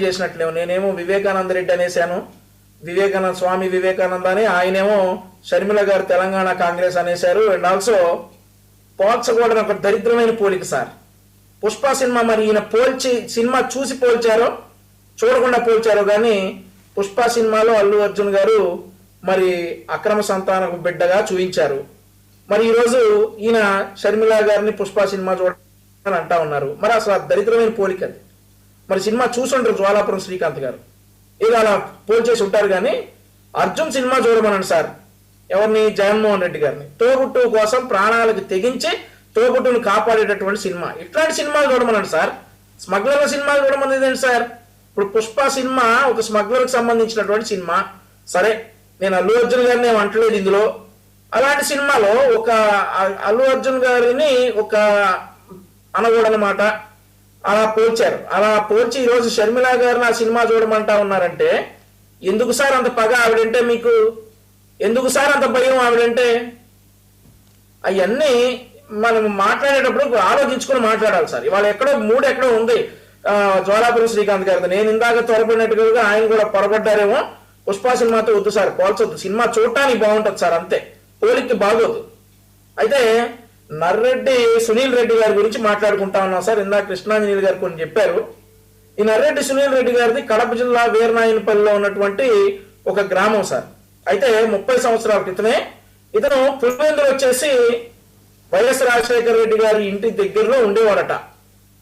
చేసినట్లేమో. నేనేమో వివేకానంద రెడ్డి అనేసాను, స్వామి వివేకానంద అని, ఆయనేమో షర్మిల గారు తెలంగాణ కాంగ్రెస్ అనేశారు. అండ్ ఆల్సో పోల్చకూడని ఒక దరిద్రమైన పోలిక సార్. పుష్ప సినిమా మరి ఈయన సినిమా చూసి పోల్చారో చూడకుండా పోల్చారో కానీ పుష్ప సినిమాలో అల్లు అర్జున్ గారు మరి అక్రమ సంతానపు బిడ్డగా చూపించారు. మరి ఈరోజు ఈయన షర్మిల గారిని పుష్ప సినిమా చూడాలని అంటా ఉన్నారు. మరి అసలు దరిద్రమైన పోలిక అది. మరి సినిమా చూసుంటారు జ్వాలాపురం శ్రీకాంత్ గారు, ఇక అలా పోల్చేసి ఉంటారు. కానీ అర్జున్ సినిమా చూడమనండి సార్. ఎవరిని? జగన్మోహన్ రెడ్డి గారిని. తోబుట్టు కోసం ప్రాణాలకు తెగించి తోబుట్టును కాపాడేటటువంటి సినిమా. ఇట్లాంటి సినిమాలు చూడమనండి సార్. స్మగ్లర్ల సినిమాలు చూడమనేది సార్. ఇప్పుడు పుష్ప సినిమా ఒక స్మగ్లర్కి సంబంధించినటువంటి సినిమా. సరే, నేను అల్లు అర్జున్ గారిని ఏమంటలేదు ఇందులో. అలాంటి సినిమాలో ఒక అల్లు అర్జున్ గారిని ఒక అనకూడనమాట అలా పోల్చారు. అలా పోల్చి ఈరోజు షర్మిల గారిని ఆ సినిమా చూడమంటా ఉన్నారంటే ఎందుకు సార్ అంత పగ ఆవిడంటే మీకు? ఎందుకు సార్ అంత భయం ఆవిడంటే? అవన్నీ మనం మాట్లాడేటప్పుడు ఆలోచించుకొని మాట్లాడాలి సార్. ఇవాళ ఎక్కడో ఎక్కడో ఉంది జ్వాలాపురం శ్రీకాంత్ గారితో. నేను ఇందాక త్వరపడినట్టుగా ఆయన కూడా పొరపడ్డారేమో. పుష్ప సినిమాతో వద్దు సార్, పోల్చొద్దు. సినిమా చూడటానికి బాగుంటుంది సార్, అంతే, పోలికి బాగోదు. అయితే నర్రెడ్డి సునీల్ రెడ్డి గారి గురించి మాట్లాడుకుంటా ఉన్నాం సార్. ఇందాక కృష్ణాంజనేయులు గారు కొన్ని చెప్పారు. ఈ నర్రెడ్డి సునీల్ రెడ్డి గారిది కడప జిల్లా వీరనాయనపల్లిలో ఉన్నటువంటి ఒక గ్రామం సార్. అయితే 30 సంవత్సరాల క్రితమే ఇతను పులివెందులు వచ్చేసి వైఎస్ రాజశేఖర రెడ్డి గారి ఇంటి దగ్గరలో ఉండేవాడట.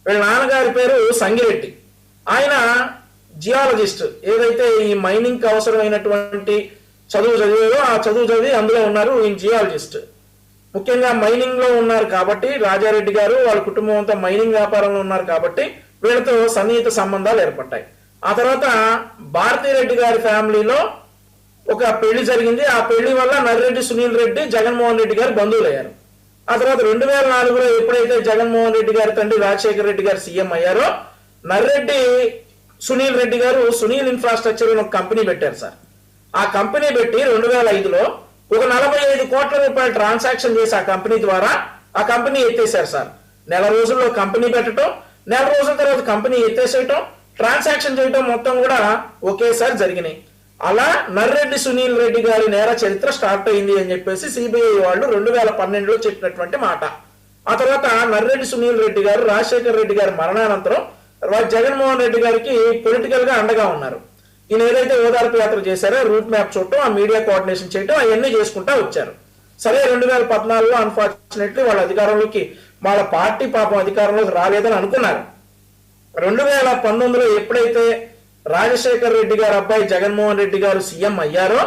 వీళ్ళ నాన్నగారి పేరు సంగిరెడ్డి. ఆయన జియాలజిస్ట్. ఏదైతే ఈ మైనింగ్ అవసరమైనటువంటి చదువు చదివారో ఆ చదువు చదివి అందులో ఉన్నారు. ఈయన జియాలజిస్ట్. ముఖ్యంగా మైనింగ్ లో ఉన్నారు కాబట్టి రాజారెడ్డి గారు వాళ్ళ కుటుంబం అంతా మైనింగ్ వ్యాపారంలో ఉన్నారు కాబట్టి వీళ్ళతో సన్నిహిత సంబంధాలు ఏర్పడ్డాయి. ఆ తర్వాత భారతీరెడ్డి గారి ఫ్యామిలీలో ఒక పెళ్లి జరిగింది. ఆ పెళ్లి వల్ల నర్రెడ్డి సునీల్ రెడ్డి జగన్మోహన్ రెడ్డి గారు బంధువులు అయ్యారు. ఆ తర్వాత 2004లో ఎప్పుడైతే జగన్మోహన్ రెడ్డి గారి తండ్రి రాజశేఖర రెడ్డి గారు సీఎం అయ్యారో నర్రెడ్డి సునీల్ రెడ్డి గారు సునీల్ ఇన్ఫ్రాస్ట్రక్చర్ అని ఒక కంపెనీ పెట్టారు సార్. ఆ కంపెనీ పెట్టి 2005లో ఒక 45 కోట్ల రూపాయల ట్రాన్సాక్షన్ చేసి ఆ కంపెనీ ద్వారా ఆ కంపెనీ ఎత్తేసారు సార్. నెల రోజుల్లో కంపెనీ పెట్టడం, నెల రోజుల తర్వాత కంపెనీ ఎత్తేసేయటం, ట్రాన్సాక్షన్ చేయటం మొత్తం కూడా ఒకేసారి జరిగినాయి. అలా నర్రెడ్డి సునీల్ రెడ్డి గారి నేర చరిత్ర స్టార్ట్ అయింది అని చెప్పేసి సిబిఐ వాళ్ళు 2012లో చెప్పినటువంటి మాట. ఆ తర్వాత నర్రెడ్డి సునీల్ రెడ్డి గారు రాజశేఖర రెడ్డి గారి మరణానంతరం జగన్మోహన్ రెడ్డి గారికి పొలిటికల్ గా అండగా ఉన్నారు. ఈయన ఏదైతే ఓదార్పు యాత్ర చేశారో రూట్ మ్యాప్ చూడటం, ఆ మీడియా కోఆర్డినేషన్ చేయటం, అవన్నీ చేసుకుంటా వచ్చారు. సరే, 2014లో అన్ఫార్చునేట్లీ వాళ్ళ అధికారంలోకి వాళ్ళ పార్టీ పాపం అధికారంలోకి రాలేదని అనుకున్నారు. 2019లో ఎప్పుడైతే రాజశేఖర రెడ్డి గారు అబ్బాయి జగన్మోహన్ రెడ్డి గారు సీఎం అయ్యారో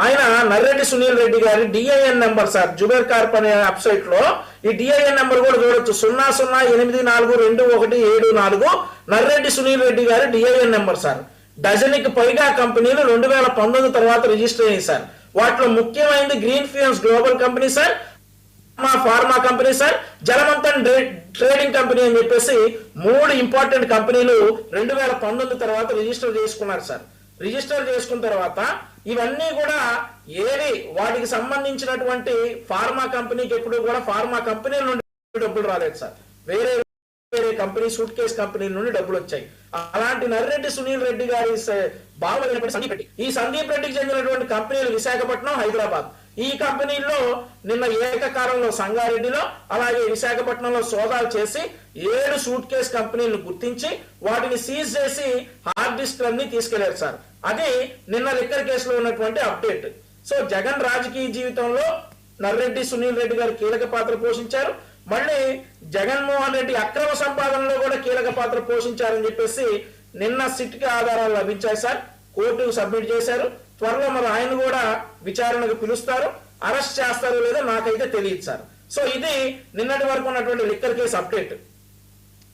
ఆయన నర్రెడ్డి సునీల్ రెడ్డి గారి DIN number sir, Zubair Corp అనే వెబ్సైట్ లో ఈ డిఐఎన్ నెంబర్ కూడా చూడొచ్చు. 00842174 నర్రెడ్డి సునీల్ రెడ్డి గారి డిఐఎన్ నెంబర్ సార్. డజన్కి పైగా కంపెనీలు 2019 తర్వాత రిజిస్టర్ అయ్యాయి సార్. వాటిలో ముఖ్యమైనది green fuels global company sir, pharma company sir, Jalamanthan trading company అని చెప్పేసి 3 ఇంపార్టెంట్ కంపెనీలు 2019 తర్వాత రిజిస్టర్ చేసుకున్నారు సార్. రిజిస్టర్ చేసుకున్న తర్వాత ఇవన్నీ కూడా ఏవి వాటికి సంబంధించినటువంటి ఫార్మా కంపెనీకి ఎప్పుడు కూడా ఫార్మా కంపెనీల నుండి డబ్బులు రాలేదు సార్. వేరే కంపెనీ సూట్ కేస్ కంపెనీల నుండి డబ్బులు వచ్చాయి. అలాంటి నర్రెడ్డి సునీల్ రెడ్డి గారి బావైనటువంటి సందీప్ రెడ్డి, ఈ సందీప్ రెడ్డికి చెందినటువంటి కంపెనీలు విశాఖపట్నం, హైదరాబాద్. ఈ కంపెనీల్లో నిన్న ఏకకాలంలో సంగారెడ్డిలో అలాగే విశాఖపట్నంలో సోదాలు చేసి 7 సూట్ కేస్ కంపెనీలను గుర్తించి వాటిని సీజ్ చేసి హార్డ్ డిస్క్లన్నీ తీసుకెళ్లారు సార్. అది నిన్న లిక్కర్ కేసులో ఉన్నటువంటి అప్డేట్. సో జగన్ రాజకీయ జీవితంలో నర్రెడ్డి సునీల్ రెడ్డి గారు కీలక పాత్ర పోషించారు. మళ్ళీ జగన్మోహన్ రెడ్డి అక్రమ సంపాదనలో కూడా కీలక పాత్ర పోషించారని చెప్పేసి నిన్న సిట్కి ఆధారాలు లభించాయి సార్. కోర్టుకు సబ్మిట్ చేశారు. త్వరలో మరి ఆయన కూడా విచారణకు పిలుస్తారు. అరెస్ట్ చేస్తారో లేదో నాకైతే తెలియదు సార్. సో ఇది నిన్నటి వరకు ఉన్నటువంటి liquor case update.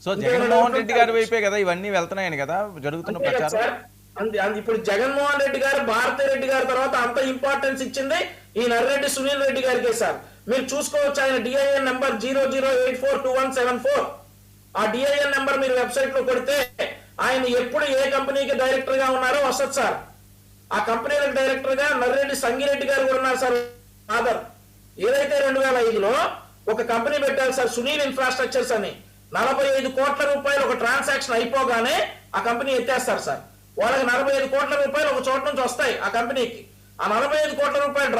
So Jaganmohan Reddy గారి వైపే కదా ఇవన్నీ వెళ్తున్నాయని కదా జరుగుతున్న ప్రచారం. ఇప్పుడు జగన్మోహన్ రెడ్డి గారు భారతీ రెడ్డి గారి తర్వాత అంత ఇంపార్టెన్స్ ఇచ్చింది ఈ నర్రెడ్డి సునీల్ రెడ్డి గారికే సార్. మీరు చూసుకోవచ్చు ఆయన డిఐఎన్ నెంబర్ 00842174. ఆ డిఐఎన్ నెంబర్ మీరు వెబ్సైట్ లో కొడితే ఆయన ఎప్పుడు ఏ కంపెనీకి డైరెక్టర్ గా ఉన్నారో వస్తుంది సార్. ఆ కంపెనీలకు డైరెక్టర్ గా నర్రెడ్డి సంగిరెడ్డి గారు కూడా ఉన్నారు సార్. ఆధార్ ఏదైతే 2005లో ఒక కంపెనీ పెట్టారు సార్ సునీల్ ఇన్ఫ్రాస్ట్రక్చర్స్ అని. 45 కోట్ల రూపాయలు ఒక ట్రాన్సాక్షన్ అయిపోగానే ఆ కంపెనీ ఎత్తేస్తారు సార్. వాళ్ళకి 45 కోట్ల రూపాయలు ఒక చోట నుంచి వస్తాయి ఆ కంపెనీకి. ఆ 45 కోట్ల రూపాయలు